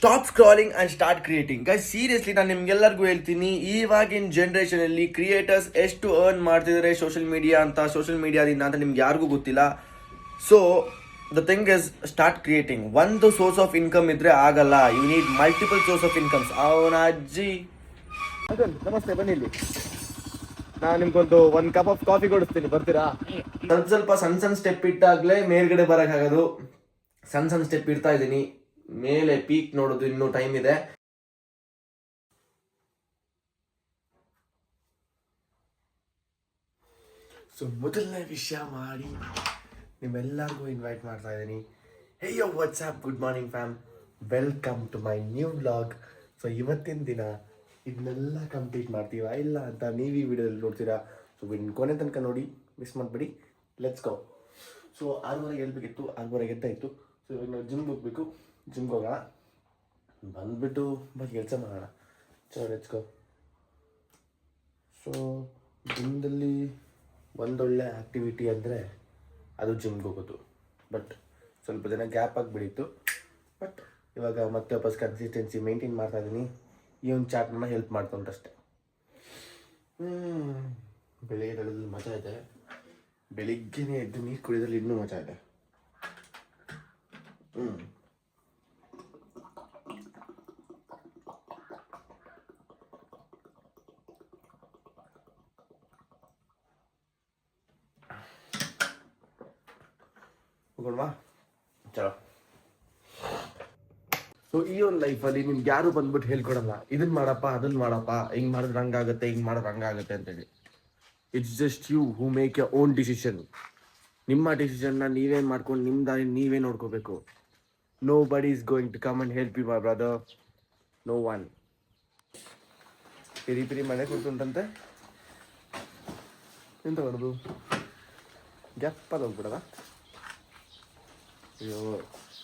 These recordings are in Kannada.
Stop scrolling and start creating. Guys seriously ನಾನು ನಿಮ್ಗೆಲ್ಲರಿಗೂ ಹೇಳ್ತೀನಿ, ಇವಾಗಿನ ಜನರೇಷನ್ ಅಲ್ಲಿ ಕ್ರಿಯೇಟರ್ಸ್ ಎಷ್ಟು ಅರ್ನ್ ಮಾಡ್ತಿದ್ದಾರೆ ಸೋಷಿಯಲ್ ಮೀಡಿಯಾದಿಂದ ಅಂತ ನಿಮ್ಗೆ ಯಾರಿಗೂ ಗೊತ್ತಿಲ್ಲ. So the thing is start creating. ಒಂದು ಸೋರ್ಸ್ ಆಫ್ ಇನ್ಕಮ್ ಇದ್ರೆ ಆಗಲ್ಲ, you need multiple source of incomes. ಅವನ ಅಜ್ಜಿ ನಮಸ್ತೆ, ಬನ್ನಿ ಇಲ್ಲಿ. ನಾನು ನಿಮ್ಗೊಂದು ಒಂದು ಕಪ್ ಆಫ್ ಕಾಫಿ ಕೊಡಿಸ್ತೀನಿ, ಬರ್ತೀರಾ? ಸ್ವಲ್ಪ ಸಣ್ಣ ಸ್ಟೆಪ್ ಇಟ್ಟಾಗ್ಲೇ ಮೇಲ್ಗಡೆ ಬರೋಕ್ಕಾಗೋದು. ಸಣ್ಣ ಸ್ಟೆಪ್ ಇಡ್ತಾ ಇದ್ದೀನಿ. ಮೇಲೆ ಪೀಕ್ ನೋಡೋದು ಇನ್ನೂ ಟೈಮ್ ಇದೆ. ಸೊ ಮೊದಲನೇ ವಿಷಯ ಮಾಡಿ ನಿಮ್ಮೆಲ್ಲರಿಗೂ ಇನ್ವೈಟ್ ಮಾಡ್ತಾ ಇದ್ದೀನಿ. Hey yo what's up, good morning fam, welcome to my new vlog. So ಇವತ್ತಿನ ದಿನ ಇದನ್ನೆಲ್ಲ ಕಂಪ್ಲೀಟ್ ಮಾಡ್ತೀವ ಇಲ್ಲ ಅಂತ ನೀವು ಈ ವಿಡಿಯೋದಲ್ಲಿ ನೋಡ್ತೀರಾ. ಸೊ ಕೊನೆ ತನಕ ನೋಡಿ, ಮಿಸ್ ಮಾಡಬೇಡಿ. Let's go. ಸೊ 6:30 ಹೇಳ್ಬೇಕಿತ್ತು, 6:30 ಎದ್ದಾಯಿತು. ಸೊ ಇವಾಗ ನಾವು ಜಿಮ್ಗೆ ಹೋಗ್ಬೇಕು. ಜಿಮ್ಗೆ ಹೋಗೋಣ, ಬಂದುಬಿಟ್ಟು ಕೆಲಸ ಮಾಡೋಣ. So let's go. ಸೊ ಜಿಮ್ದಲ್ಲಿ ಒಂದೊಳ್ಳೆ ಆ್ಯಕ್ಟಿವಿಟಿ ಅಂದರೆ ಅದು ಜಿಮ್ಗೆ ಹೋಗೋದು. ಬಟ್ ಸ್ವಲ್ಪ ದಿನ ಗ್ಯಾಪ್ ಆಗಿಬಿಟ್ಟಿತ್ತು. ಬಟ್ ಇವಾಗ ಮತ್ತೆ ವಾಪಸ್ ಕನ್ಸಿಸ್ಟೆನ್ಸಿ ಮೇಂಟೈನ್ ಮಾಡ್ತಾ ಇದ್ದೀನಿ. ಈ ಒಂದು ಚಾಟ್ ನನ್ನ ಹೆಲ್ಪ್ ಮಾಡ್ಕೊಂಡಷ್ಟೆ. ಬೆಳಿಗ್ಗೆ ಎದ್ದೇಳೋದ್ರಲ್ಲಿ ಮಜಾ ಇದೆ, ಬೆಳಿಗ್ಗೆನೇ ಎದ್ದು ನೀರು ಕುಡಿಯೋದ್ರಲ್ಲಿ ಇನ್ನೂ ಮಜಾ ಇದೆ. ಹೋಗೋಣವಾ? ಚಲೋ. ಸೊ ಈ ಒಂದು ಲೈಫಲ್ಲಿ ನಿಮ್ಗೆ ಯಾರು ಬಂದ್ಬಿಟ್ಟು ಹೇಳ್ಕೊಡಲ್ಲ, ಇದನ್ನ ಮಾಡಪ್ಪ ಅದನ್ನ ಮಾಡಪ್ಪ, ಹಿಂಗೆ ಮಾಡಿದ್ರೆ ಹಂಗಾಗುತ್ತೆ, ಹಿಂಗೆ ಮಾಡಿದ್ರೆ ಹಂಗಾಗುತ್ತೆ ಅಂತೇಳಿ. It's just you who make your own decision. ನಿಮ್ಮ ಡಿಸಿಷನ್ನ ನೀವೇ ಮಾಡ್ಕೊಂಡು ನಿಮ್ಮ ದಾರಿ ನೀವೇ ನೋಡ್ಕೋಬೇಕು. Nobody is going to come and help you my brother, no one. ಪಿರಿ ಮನೆ ಕೊಡ್ತುಂಟಂತೆ, ಎಂತ ಮಾಡೋದು? ಗ್ಯಾಪಲ್ಲಿ ಹೋಗ್ಬಿಡದ. ಅಯ್ಯೋ,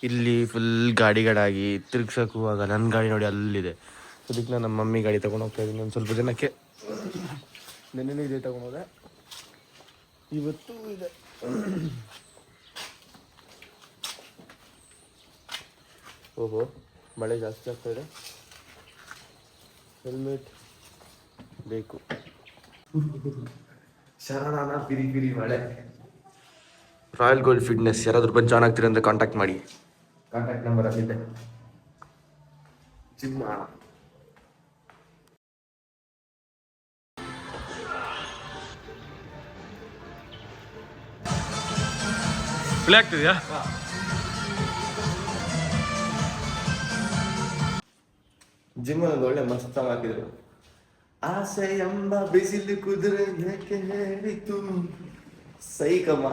ಇಲ್ಲಿ ಫುಲ್ ಗಾಡಿಗಳಾಗಿ ತಿರ್ಗ್ಸೋಕ್ಕೂ ಆಗ. ನನ್ನ ಗಾಡಿ ನೋಡಿ ಅಲ್ಲಿದೆ. ಅದಕ್ಕೆ ನಾನು ನಮ್ಮ ಮಮ್ಮಿ ಗಾಡಿ ತೊಗೊಂಡು ಹೋಗ್ತಾ ಇದ್ದೀನಿ. ಒಂದು ಸ್ವಲ್ಪ ಜನಕ್ಕೆ ನೆನ್ನೆನೂ ಇದೆ ತೊಗೊಂಡೋದೆ, ಇವತ್ತು ಇದೆ. ಓಹೋ, ಮಳೆ ಜಾಸ್ತಿ ಆಗ್ತಾ ಇದೆ. ಹೆಲ್ಮೆಟ್ ಬೇಕು. ಶರಣಾನ ಪಿರಿ ಮಳೆ. ರಾಯಲ್ ಗೋಲ್ಡ್ ಫಿಟ್ನೆಸ್ ಯಾರಾದ್ರೂ ಬಂದು ಜಾಯ್ನ್ ಆಗ್ತೀರ ಅಂದರೆ ಕಾಂಟ್ಯಾಕ್ಟ್ ಮಾಡಿ. ಕಾಂಟ್ಯಾಕ್ಟ್ ನಂಬರ್ ಅಲ್ಲಿದೆ. ಜಿಮ್ ಮಾಡೋಣ. ಪ್ಲೇ ಆಗ್ತಿದೆಯಾ? ಜಿಮ್ಮಲ್ಲಿ ಒಳ್ಳೆ ಮಸ್ತ್ ಹಾಕಿದ್ರು. ಆಸೆ ಎಂಬ ಬಿಸಿಲು ಕುದುರೆ ಏಕೆ ಹೇಳಿತು ಸೈಕಮ್ಮ.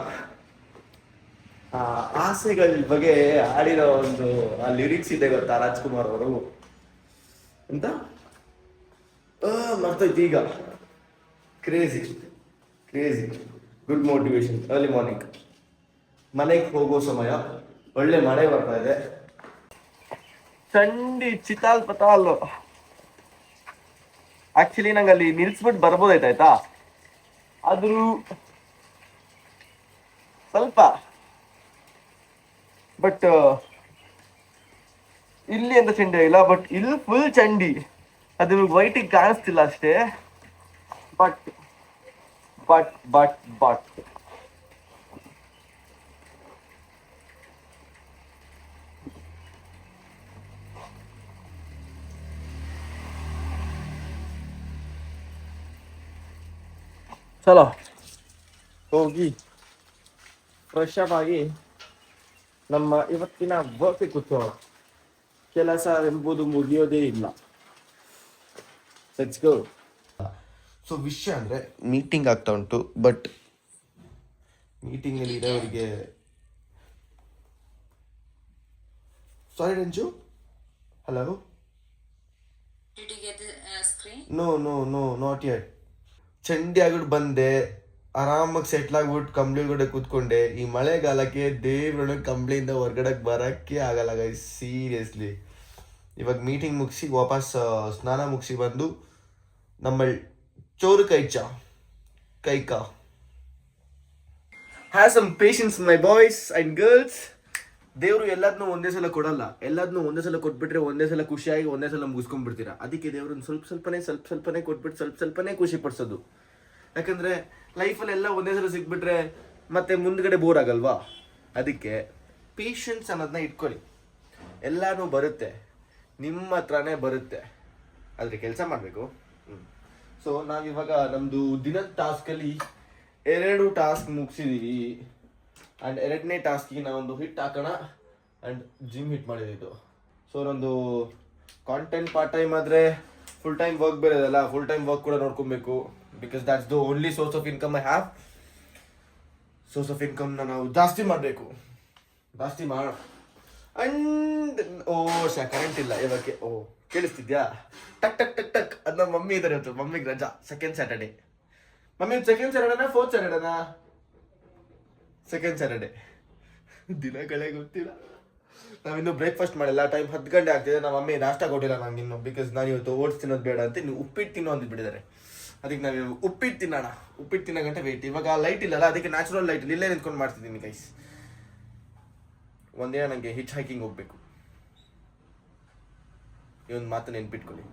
ಆ ಆಸೆಗಳ ಬಗ್ಗೆ ಹಾಡಿರೋ ಒಂದು ಆ ಲಿರಿಕ್ಸ್ ಇದೆ ಗೊತ್ತಾ, ರಾಜ್ಕುಮಾರ್ ಅವರು ಅಂತ ಮರ್ತೈತಿ ಈಗ. Crazy good motivation. Early morning ಮನೆಗೆ ಹೋಗೋ ಸಮಯ, ಒಳ್ಳೆ ಮಳೆ ಬರ್ತಾ ಇದೆ. ಚಂಡಿ ಚಿತಾಲ್ ಪತಾಲ್. ಆಕ್ಚುಲಿ ನಂಗೆ ಅಲ್ಲಿ ನಿಲ್ಸ್ಬಿಟ್ಟು ಬರ್ಬೋದಾಯ್ತಾಯ್ತಾ, ಆದ್ರೂ ಸ್ವಲ್ಪ. ಬಟ್ ಇಲ್ಲಿ ಅಂತ ಚಂಡಿ ಆಗಿಲ್ಲ, ಬಟ್ ಇಲ್ಲಿ ಫುಲ್ ಚಂಡಿ. ಅದು ವೈಟಿಗೆ ಕಾಣಿಸ್ತಿಲ್ಲ ಅಷ್ಟೇ. ಬಟ್ ಬಟ್ ಬಟ್ ಬಟ್ ಚಲೋ ಹೋಗಿ ಫ್ರೆಶ್ ಅಪ್ ಆಗಿ ನಮ್ಮ ಇವತ್ತಿನ ವರ್ಕ್ ಕೂತ್ಕೊಳ್ಳೋಣ. ಕೆಲಸ ಎಂಬುದು ಮುಗಿಯೋದೇ ಇಲ್ಲ. Let's go. ಸೊ ವಿಷಯ ಅಂದರೆ ಮೀಟಿಂಗ್ ಆಗ್ತಾ ಉಂಟು. ಬಟ್ ಮೀಟಿಂಗಲ್ಲಿ ಇರೋರಿಗೆ sorry Ranju, hello. No not yet. ಚಂಡಿ ಆಗ್ಬಿಟ್ಟು ಬಂದೆ, ಆರಾಮಾಗಿ ಸೆಟ್ಲ್ ಆಗ್ಬಿಟ್ಟು ಕಂಬ್ಳಿ ಒಳಗಡೆ ಕೂತ್ಕೊಂಡೆ. ಈ ಮಳೆಗಾಲಕ್ಕೆ ದೇವ್ರೊಳಗೆ ಕಂಬ್ಳಿಯಿಂದ ಹೊರ್ಗಡೆ ಬರೋಕ್ಕೆ ಆಗಲ್ಲ ಗೈಸ್, ಸೀರಿಯಸ್ಲಿ. ಇವಾಗ ಮೀಟಿಂಗ್ ಮುಗಿಸಿ ವಾಪಸ್ ಸ್ನಾನ ಮುಗಿಸಿ ಬಂದು ನಮ್ಮ ಚೋರು ಕೈಕ have some patience my boys and girls. ದೇವರು ಎಲ್ಲದನ್ನೂ ಒಂದೇ ಸಲ ಕೊಡಲ್ಲ. ಎಲ್ಲದನ್ನೂ ಒಂದೇ ಸಲ ಕೊಟ್ಬಿಟ್ರೆ ಒಂದೇ ಸಲ ಖುಷಿಯಾಗಿ ಒಂದೇ ಸಲ ಮುಗಿಸ್ಕೊಂಡ್ಬಿಡ್ತೀರಾ. ಅದಕ್ಕೆ ದೇವ್ರನ್ನ ಸ್ವಲ್ಪ ಸ್ವಲ್ಪನೇ ಕೊಟ್ಬಿಟ್ಟು ಸ್ವಲ್ಪನೇ ಖುಷಿ ಪಡಿಸೋದು. ಯಾಕಂದರೆ ಲೈಫಲ್ಲೆಲ್ಲ ಒಂದೇ ಸಲ ಸಿಕ್ಬಿಟ್ರೆ ಮತ್ತೆ ಮುಂದ್ಗಡೆ ಬೋರ್ ಆಗಲ್ವಾ? ಅದಕ್ಕೆ ಪೇಷನ್ಸ್ ಅನ್ನೋದನ್ನ ಇಟ್ಕೊಳ್ಳಿ. ಎಲ್ಲನೂ ಬರುತ್ತೆ, ನಿಮ್ಮ ಹತ್ರನೇ ಬರುತ್ತೆ, ಆದರೆ ಕೆಲಸ ಮಾಡಬೇಕು. ಸೊ ನಾವಿವಾಗ ನಮ್ಮದು ದಿನದ ಟಾಸ್ಕಲ್ಲಿ 2 ಟಾಸ್ಕ್ ಮುಗಿಸಿದ್ದೀವಿ. ಆ್ಯಂಡ್ 2ನೇ ಟಾಸ್ಕಿಗೆ ನಾವೊಂದು ಹಿಟ್ ಹಾಕೋಣ ಆ್ಯಂಡ್ ಜಿಮ್ ಹಿಟ್ ಮಾಡಿದ್ದು. ಸೊ ನಮ್ಮದು ಕಾಂಟೆಂಟ್ ಪಾರ್ಟ್ ಟೈಮ್ ಆದರೆ ಫುಲ್ ಟೈಮ್ ವರ್ಕ್ ಬೇರೆ ಇದಲ್ಲ, ಫುಲ್ ಟೈಮ್ ವರ್ಕ್ ಕೂಡ ನೋಡ್ಕೊಬೇಕು. Because that's the only source of income I have. Source of ಇನ್ಕಮ್ನ ನಾವು ಜಾಸ್ತಿ ಮಾಡಬೇಕು, ಜಾಸ್ತಿ ಮಾಡೋಣ. ಅಂಡ್ ಕರೆಂಟ್ ಇಲ್ಲ ಇವಾಗೆ. ಕೇಳಿಸ್ತಿದ್ಯಾ? ಟಕ್ ಟಕ್ ಟಕ್ ಟಕ್. ಅದು ನಮ್ಮ ಮಮ್ಮಿ ಇದ್ದಾರೆ ಇವತ್ತು. ಮಮ್ಮಿಗೆ ರಜಾ, ಸೆಕೆಂಡ್ ಸ್ಯಾಟರ್ಡೆ. ಮಮ್ಮಿ ಸೆಕೆಂಡ್ ಸ್ಯಾಟರ್ಡೆನಾ 4th ಸ್ಯಾಟರ್ಡೆನಾ? Second Saturday. ದಿನಗಳೇ ಗೊತ್ತಿಲ್ಲ. ನಾವಿನ್ನೂ ಬ್ರೇಕ್ಫಾಸ್ಟ್ ಮಾಡಿಲ್ಲ. ಟೈಮ್ 10 ಗಂಟೆ ಆಗ್ತಿದೆ. ನಮ್ಮ ಮಮ್ಮಿ ನಾಷ್ಟ ಕೊಟ್ಟಿಲ್ಲ ನಂಗಿನ್ನು. ಬಿಕಾಸ್ ನಾನು ಇವತ್ತು ಓಟ್ಸ್ ತಿನ್ನೋದು ಬೇಡ ಅಂತ ನೀವು ಉಪ್ಪಿಟ್ಟು ತಿನ್ನೋ ಅಂದ್ಬಿಟ್ಟಿದ್ದಾರೆ. ಅದಕ್ಕೆ ನಾವು ಉಪ್ಪಿಟ್ಟು ತಿನ್ನೋಣ. ಉಪ್ಪಿಟ್ಟು ತಿನ್ನೋ ಗಂಟೆ ವೆಯ್ಟ್. ಇವಾಗ ಲೈಟ್ ಇಲ್ಲಲ್ಲ, ಅದಕ್ಕೆ ನ್ಯಾಚುರಲ್ ಲೈಟ್ ಇಲ್ಲೇ ನಿಂತ್ಕೊಂಡು ಮಾಡ್ತಿದ್ದೀನಿ ಗೈಸ್. ಒಂದಿನ ನನಗೆ ಹಿಚ್ ಹೈಕಿಂಗ್ ಹೋಗ್ಬೇಕು. ಈ ಒಂದು ಮಾತು ನೆನ್ಪಿಟ್ಕೊಳ್ಳಿ.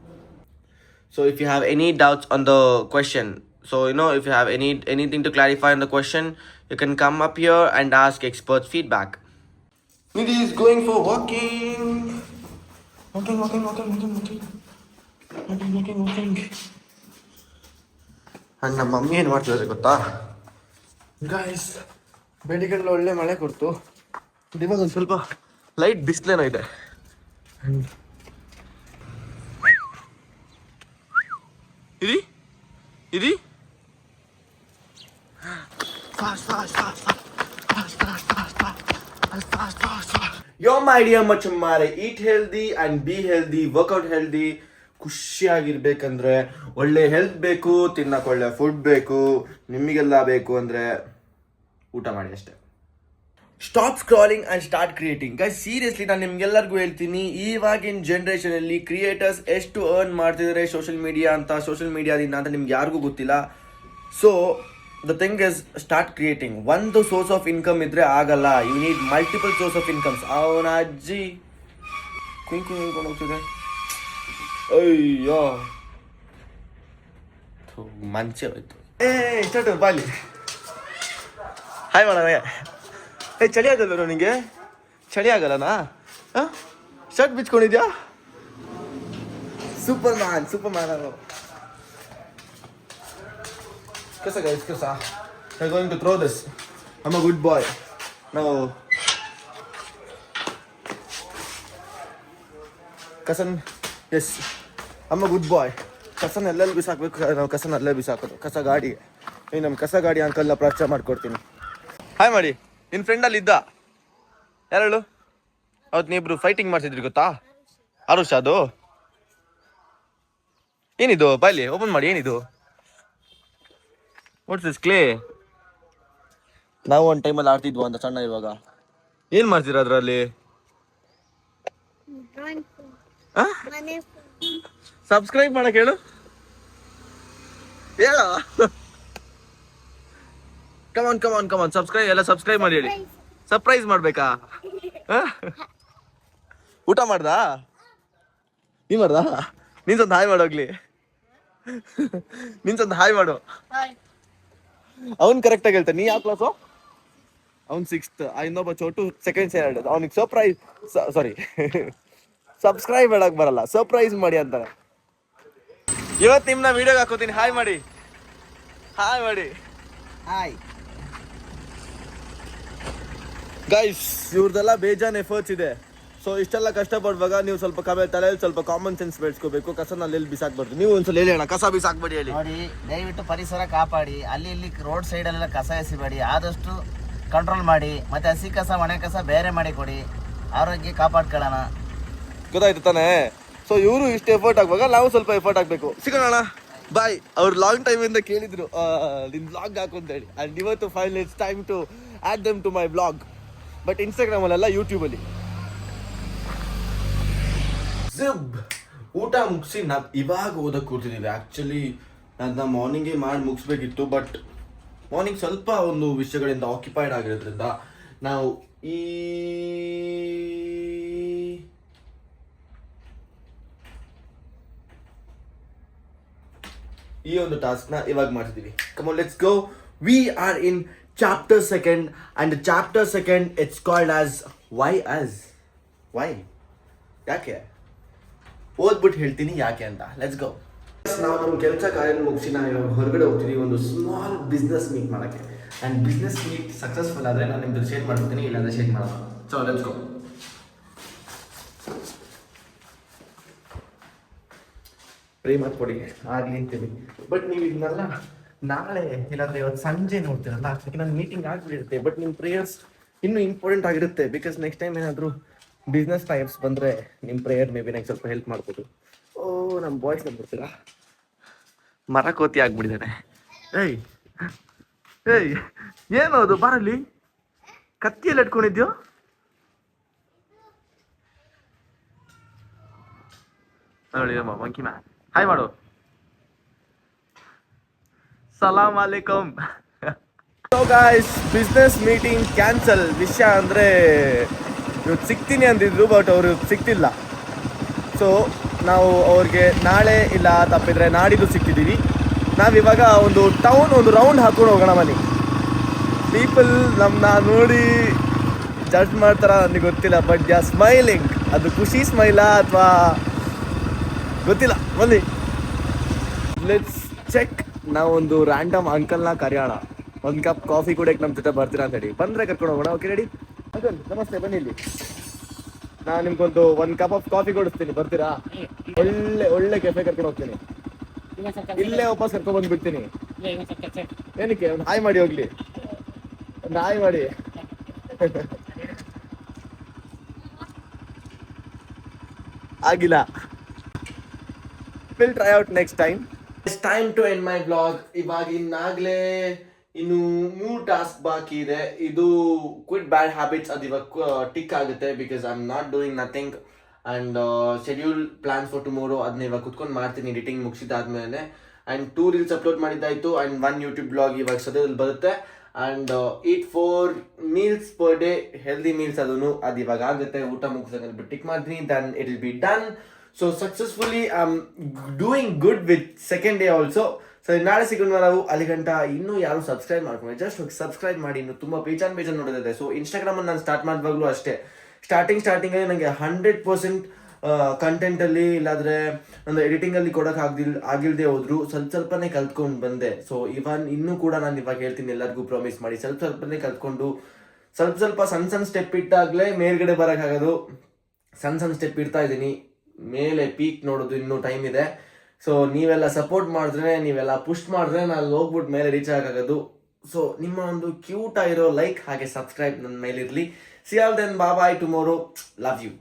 So if you have any doubts on the question, so if you have anything to clarify on the question, you can come up here and ask experts feedback. Nidhi is going for walking. And ನಮ್ಮ ಮಮ್ಮಿ ಏನು ಮಾಡ್ತಿದ್ದಾರೆ ಗೊತ್ತಾ ಗಾಯ್ಸ್? ಬೆಳಿಗ್ಗೆ ಒಳ್ಳೆ ಮಳೆ ಕೊಡ್ತು. ಇವಾಗ ಒಂದು ಸ್ವಲ್ಪ ಲೈಟ್ ಬಿಸಿಲೇನೋ ಇದೆ. ಇದಿ Yo my dear machumare, eat healthy and be healthy, work out healthy. ಖುಷಿಯಾಗಿರ್ಬೇಕಂದ್ರೆ ಒಳ್ಳೆ ಹೆಲ್ತ್ ಬೇಕು, ತಿನ್ನಕ್ಕೆ ಒಳ್ಳೆ ಫುಡ್ ಬೇಕು, ನಿಮಗೆಲ್ಲ ಬೇಕು ಅಂದರೆ ಊಟ ಮಾಡಿ ಅಷ್ಟೇ. Stop scrolling and start creating. Guys seriously ನಾನು ನಿಮ್ಗೆಲ್ಲರಿಗೂ ಹೇಳ್ತೀನಿ, ಇವಾಗಿನ ಜನ್ರೇಷನಲ್ಲಿ ಕ್ರಿಯೇಟರ್ಸ್ ಎಷ್ಟು ಅರ್ನ್ ಮಾಡ್ತಿದ್ದಾರೆ ಸೋಷಿಯಲ್ ಮೀಡಿಯಾದಿಂದ ಅಂತ ನಿಮ್ಗೆ ಯಾರಿಗೂ ಗೊತ್ತಿಲ್ಲ. So the thing is start creating. ಒಂದು ಸೋರ್ಸ್ ಆಫ್ ಇನ್ಕಮ್ ಇದ್ರೆ ಆಗಲ್ಲ, you need multiple source of incomes. ಅವನ ಅಜ್ಜಿ ಕುಂಕೊಂಡು ಹೋಗ್ತಿದೆ. ಅಯ್ಯೋ ಮಂಚೆ ಹೋಯ್ತು. ಇಷ್ಟು ಬಾಲಿ ಹಾಯ್ ಮಾಡೋಣ. ಚಳಿ ಆಗಲ್ಲ ನಿಂಗೆ? ಚಳಿ ಆಗಲ್ಲನಾ? ಶರ್ಟ್ ಬಿಚ್ಕೊಂಡಿದ್ಯಾ? ಸೂಪರ್ ಮ್ಯಾನ್ ಅಲ್ಲ. Kasa guys, kasa. We're going to throw this. I'm a good boy. Now, Kasan, yes, I'm a good boy. Kasan ಎಲ್ಲೆಲ್ಲಿ ಬಿಸಾಕ್ಬೇಕು, ನಾವು ಕಸನ ಅಲ್ಲೇ ಬಿಸಾಕೋದು. ಕಸ ಗಾಡಿ, ನಮ್ಮ ಕಸ ಗಾಡಿ ಅಂಕಲ್ನ ಪರಿಚಯ ಮಾಡ್ಕೊಡ್ತೀನಿ. ಹಾಯ್ ಮಾಡಿ. ನಿನ್ನ ಫ್ರೆಂಡಲ್ಲಿ ಇದ್ದ ಯಾರು? ಅವತ್ತು ನೀವಿಬ್ರು ಫೈಟಿಂಗ್ ಮಾಡ್ತಿದ್ರಿ ಗೊತ್ತಾ? ಆರುಷ್ ಅದು ಏನಿದು? ಬಾಯ್ಲಿ ಓಪನ್ ಮಾಡಿ. ಏನಿದು? What's this clay? ನಾವು ಒಂದು ಟೈಮಲ್ಲಿ ಆಡ್ತಿದ್ವು ಅಂತ ಸಣ್ಣ. ಇವಾಗ ಏನ್ ಮಾಡ್ತೀರಾ ಅದರಲ್ಲಿ? ಸಬ್ಸ್ಕ್ರೈಬ್ ಮಾಡಕ್ ಹೇಳು. ಹೇಳ ಕಮಾನ್ ಸಬ್ಸ್ಕ್ರೈಬ್. ಎಲ್ಲ ಸಬ್ಸ್ಕ್ರೈಬ್ ಮಾಡಿ ಹೇಳಿ. ಸರ್ಪ್ರೈಸ್ ಮಾಡ್ಬೇಕಾ? ಊಟ ಮಾಡ್ದಾ? ನೀ ಮಾಡ್ದಾ? ನಿನ್ಸೊಂದು ಹಾಯ್ ಮಾಡೋಗ್ಲಿ. ನಿನ್ಸೊಂದು ಹಾಯ್ ಮಾಡು. ಅವ್ನು ಕರೆಕ್ಟಾಗಿ ಹೇಳ್ತಾನೆ. ನೀ ಯಾವ ಕ್ಲಾಸು? ಅವ್ನು 6th. ಇನ್ನೊಬ್ಬ ಚೋಟು ಸೆಕೆಂಡ್ ಸ್ಟ್ಯಾಂಡರ್ಡ್. ಅವ್ನಿಗೆ ಸಬ್ಸ್ಕ್ರೈಬ್ ಹೇಳಕ್ ಬರಲ್ಲ, ಸರ್ಪ್ರೈಸ್ ಮಾಡಿ ಅಂತಾನೆ. ಇವತ್ತು ನಿಮ್ಮನ್ನ ವಿಡಿಯೋಗೆ ಹಾಕೋತೀನಿ. ಹಾಯ್ ಮಾಡಿ. Hi guys. ಇವ್ರದೆಲ್ಲ ಬೇಜಾನ್ ಎಫರ್ಟ್ಸ್ ಇದೆ. ಸೊ ಇಷ್ಟೆಲ್ಲ ಕಷ್ಟಪಡುವಾಗ ನೀವು ಸ್ವಲ್ಪ ತಲೆಯಲ್ಲಿ ಸ್ವಲ್ಪ ಕಾಮನ್ ಸೆನ್ಸ್ ಬೆಳೆಸ್ಕೋಬೇಕು. ಕಸನ ಅಲ್ಲೆಲ್ಲಿ ಬಿಸಾಕ್ಬಾರ್ದು. ನೀವು ಒಂದ್ಸಲ ಹೇಳಿ ಅಣ್ಣ, ಕಸ ಬಿಸಾಕ್ಬೇಡಿ ಹೇಳಿ. ನೋಡಿ, ದಯವಿಟ್ಟು ಪರಿಸರ ಕಾಪಾಡಿ. ಅಲ್ಲಿ ಇಲ್ಲಿ ರೋಡ್ ಸೈಡಲ್ಲೆಲ್ಲ ಕಸ ಎಸಿಬೇಡಿ. ಆದಷ್ಟು ಕಂಟ್ರೋಲ್ ಮಾಡಿ. ಮತ್ತೆ ಹಸಿ ಕಸ ಒಣ ಕಸ ಬೇರೆ ಮಾಡಿ ಕೊಡಿ. ಆರೋಗ್ಯ ಕಾಪಾಡ್ಕೊಳ್ಳೋಣ. ಗೊತ್ತಾಯ್ತು ತಾನೇ? ಸೊ ಇವರು ಇಷ್ಟು ಎಫರ್ಟ್ ಆಗುವಾಗ ನಾವು ಸ್ವಲ್ಪ ಎಫರ್ಟ್ ಹಾಕ್ಬೇಕು. ಸಿಗೋಣ, ಬಾಯ್. ಅವ್ರು ಲಾಂಗ್ ಟೈಮ್ ಇಂದ ಕೇಳಿದ್ರು ನಿನ್ ಬ್ಲಾಗ್ ಹಾಕು ಅಂತ ಹೇಳಿ. ಅಂಡ್ ಇವತ್ತು finally it's time to add them to my blog. But ಇನ್ಸ್ಟಾಗ್ರಾಮಲ್ಲೆಲ್ಲ ಯೂಟ್ಯೂಬಲ್ಲಿ. ಊಟ ಮುಗಿಸಿ ನಾವು ಇವಾಗ ಓದಕ್ಕೆ ಕೂರ್ತಿದ್ದೀವಿ. ಆ್ಯಕ್ಚುಲಿ ಅದನ್ನ ಮಾರ್ನಿಂಗೇ ಮಾಡಿ ಮುಗಿಸ್ಬೇಕಿತ್ತು. ಬಟ್ ಮಾರ್ನಿಂಗ್ ಸ್ವಲ್ಪ ಒಂದು ವಿಷಯಗಳಿಂದ ಆಕ್ಯುಪೈಡ್ ಆಗಿರೋದ್ರಿಂದ ನಾವು ಈ ಒಂದು ಟಾಸ್ಕ್ನ ಇವಾಗ ಮಾಡ್ತಿದ್ದೀವಿ. Come on let's go. We are in chapter second and chapter second it's called as why as. Why ಯಾಕೆ ಓದ್ಬಿಟ್ಟು ಹೇಳ್ತೀನಿ ಯಾಕೆ ಅಂತ. Let's go. ನಾವು ನಮ್ಮ ಕೆಲಸ ಕಾರ್ಯ ಮುಗಿಸಿ ನಾವು ಹೊರಗಡೆ ಹೋಗ್ತೀವಿ ಒಂದು ಸ್ಮಾಲ್ ಬಿಸ್ನೆಸ್ ಮೀಟ್ ಮಾಡೋಕ್ಕೆ. ಆ್ಯಂಡ್ ಬಿಸ್ನೆಸ್ ಮೀಟ್ ಸಕ್ಸಸ್ಫುಲ್ ಆದರೆ ನಾನು ನಿಮ್ದು ಶೇರ್ ಮಾಡ್ತೀನಿ, ಇಲ್ಲಾಂದರೆ ಶೇರ್ ಮಾಡೋಣ. So let's go. ಪ್ರೇ ಮಾಡ್ಕೊಡಿ ಆಗಲಿ ಅಂತೀನಿ. ಬಟ್ ನೀವು ಇದನ್ನೆಲ್ಲ ನಾಳೆ ಇಲ್ಲಾಂದರೆ ಇವತ್ತು ಸಂಜೆ ನೋಡ್ತೀರಲ್ಲ, ಯಾಕೆ ನನ್ನ ಮೀಟಿಂಗ್ ಆಗಿಬಿಟ್ಟಿರುತ್ತೆ. ಬಟ್ ನಿಮ್ಮ ಪ್ರೇಯರ್ಸ್ ಇನ್ನೂ ಇಂಪಾರ್ಟೆಂಟ್ ಆಗಿರುತ್ತೆ. ಬಿಕಾಸ್ ನೆಕ್ಸ್ಟ್ ಟೈಮ್ ಏನಾದರೂ ಬಿಸ್ನೆಸ್ ಟೈಪ್ಸ್ ಬಂದರೆ ನಿಮ್ಮ ಪ್ರೇಯರ್ ಮೇ ಬಿ ನಂಗೆ ಸ್ವಲ್ಪ ಹೆಲ್ಪ್ ಮಾಡ್ಬೋದು. ಓ ನಮ್ಮ ಬಾಯ್ಸ್ ಬಂದ್ಬಿಡ್ತೀರಾ, ಮರ ಕೋತಿ ಆಗ್ಬಿಟ್ಟಿದ್ದಾನೆ. ಏಯ್ ಏಯ್ ಏನು ಅದು ಬಾರಲ್ಲಿ ಕತ್ತಿಯಲ್ಲಿ ಇಟ್ಕೊಂಡಿದ್ಯೋ? ನೋಡಿ ಮಂಕಿ ಮ್ಯಾನ್ ಹಾಯ್ ಮಾಡು. ಸಲಾಮ್ ಅಲೈಕುಮ್. So guys, business meeting cancel. ವಿಷಯ ಅಂದರೆ ಇವತ್ತು ಸಿಗ್ತೀನಿ ಅಂದಿದ್ರು, ಬಟ್ ಅವರು ಸಿಗ್ತಿಲ್ಲ. ಸೊ ನಾವು ಅವ್ರಿಗೆ ನಾಳೆ ಇಲ್ಲ ತಪ್ಪಿದ್ರೆ ನಾಡಿದ್ದು ಸಿಗ್ತಿದ್ದೀವಿ. ನಾವಿವಾಗ ಒಂದು ಒಂದು ರೌಂಡ್ ಹಾಕೊಂಡು ಹೋಗೋಣ ಬನ್ನಿ. ಪೀಪಲ್ ನಮ್ಮನ್ನ ನೋಡಿ ಜಡ್ಜ್ ಮಾಡ್ತಾರ ನನಗೆ ಗೊತ್ತಿಲ್ಲ, ಬಟ್ ದೇ ಆರ್ ಸ್ಮೈಲಿಂಗ್. ಅದು ಖುಷಿ ಸ್ಮೈಲಾ ಅಥವಾ ಗೊತ್ತಿಲ್ಲ. ಬನ್ನಿ ಲೆಟ್ಸ್ ಚೆಕ್. ನಾವೊಂದು ರ್ಯಾಂಡಮ್ ಅಂಕಲ್ನ ಕರೆಯೋಣ, ಒಂದು ಕಪ್ ಕಾಫಿ ಕುಡಿಯೋಕೆ ನಮ್ಮ ಜೊತೆ ಬರ್ತೀರಾ ಅಂತ ಹೇಳಿ. ಬಂದರೆ ಕರ್ಕೊಂಡು ಹೋಗೋಣ. Okay ready uncle? ನಮಸ್ತೆ, ಬನ್ನಿ ಇಲ್ಲಿ. ನಾನು ನಿಮ್ಗೊಂದು ಒಂದು ಕಪ್ ಆಫ್ ಕಾಫಿ ಕೊಡಿಸ್ತೀನಿ, ಬರ್ತೀರಾ? ಒಳ್ಳೆ ಕೆಫೆ ಕರ್ಕೊಂಡು ಹೋಗ್ತೀನಿ. ಇಲ್ಲೇ ವಾಪಸ್ ಕರ್ಕೊಂಡು ಬಂದ್ಬಿಡ್ತೀನಿ. ಏನಕ್ಕೆ? ಒಂದು ಹಾಯ್ ಮಾಡಿ ಹೋಗ್ಲಿ, ಒಂದು ಹಾಯ್ ಮಾಡಿ. ಆಗಿಲ್ಲ. Will try out next time. It's time to end my blog. ಇವಾಗ ಇನ್ನಾಗಲೇ ಇನ್ನು 3 ಟಾಸ್ಕ್ ಬಾಕಿ ಇದೆ. ಇದು ಕ್ವಿಟ್ ಬ್ಯಾಡ್ ಹ್ಯಾಬಿಟ್ಸ್, ಅದು ಇವಾಗ ಟಿಕ್ ಆಗುತ್ತೆ. Because I am not doing nothing. And schedule plans for tomorrow ಅದನ್ನ ಇವಾಗ ಕುತ್ಕೊಂಡು ಮಾಡ್ತೀನಿ ಎಡಿಟಿಂಗ್ ಮುಗಿಸಿದಾದ್ಮೇಲೆ. ಆ್ಯಂಡ್ 2 ರೀಲ್ಸ್ ಅಪ್ಲೋಡ್ ಮಾಡಿದ್ದಾಯಿತು. ಆ್ಯಂಡ್ 1 ಯೂಟ್ಯೂಬ್ ಬ್ಲಾಗ್ ಇವಾಗ ಸದ್ಯದಲ್ಲಿ ಬರುತ್ತೆ. And eat 4 meals per day, healthy meals ಅದು ಇವಾಗ ಆಗುತ್ತೆ. ಊಟ ಮುಗಿಸೋಕೆ ಟಿಕ್ ಮಾಡ್ತೀನಿ, then it will be done. So successfully I am doing good with second day also. So ನಾಳೆ ಸಿಗೋಣ ನಾವು. ಅಲ್ಲಿ ಗಂಟ ಇನ್ನೂ ಯಾರು ಸಬ್ಸ್ಕ್ರೈಬ್ ಮಾಡ್ಕೊಂಡು ಜಸ್ಟ್ ಹೋಗಿ ಸಬ್ಸ್ಕ್ರೈಬ್ ಮಾಡಿ. ಇನ್ನು ತುಂಬ ಬೇಜಾನ್ ನೋಡೋದಿದೆ. ಸೊ ಇನ್ಸ್ಟಾಗ್ರಾಮಲ್ಲಿ ನಾನು ಸ್ಟಾರ್ಟ್ ಮಾಡಿದಾಗಲೂ ಅಷ್ಟೇ, ಸ್ಟಾರ್ಟಿಂಗಲ್ಲಿ ನನಗೆ 100% ಕಂಟೆಂಟಲ್ಲಿ ಇಲ್ಲಾಂದರೆ ಒಂದು ಎಡಿಟಿಂಗಲ್ಲಿ ಕೊಡೋಕೆ ಆಗಿಲ್ಲದೆ ಹೋದ್ರು ಸ್ವಲ್ಪನೇ ಕಲ್ತ್ಕೊಂಡು ಬಂದೆ. ಸೊ ಇನ್ನೂ ಕೂಡ ನಾನು ಇವಾಗ ಹೇಳ್ತೀನಿ, ಎಲ್ಲರಿಗೂ ಪ್ರಾಮಿಸ್ ಮಾಡಿ ಸ್ವಲ್ಪನೇ ಕಲ್ತ್ಕೊಂಡು ಸ್ವಲ್ಪ ಸಣ್ಣ ಸ್ಟೆಪ್ ಇಟ್ಟಾಗಲೇ ಮೇಲ್ಗಡೆ ಬರೋಕ್ಕಾಗೋದು. ಸಣ್ಣ ಸ್ಟೆಪ್ ಇಡ್ತಾ ಇದ್ದೀನಿ, ಮೇಲೆ ಪೀಕ್ ನೋಡೋದು ಇನ್ನೂ ಟೈಮ್ ಇದೆ. ಸೊ ನೀವೆಲ್ಲ ಸಪೋರ್ಟ್ ಮಾಡಿದ್ರೆ, ನೀವೆಲ್ಲ ಪುಷ್ ಮಾಡಿದ್ರೆ ನಾನು ಹೋಗ್ಬಿಟ್ಟು ಮೇಲೆ ರೀಚ್ ಆಗೋದು. ಸೊ ನಿಮ್ಮ ಒಂದು ಕ್ಯೂಟ್ ಆಗಿರೋ ಲೈಕ್ ಹಾಗೆ ಸಬ್ಸ್ಕ್ರೈಬ್ ನನ್ನ ಮೇಲಿರಲಿ. See all then, bye tomorrow. Love you.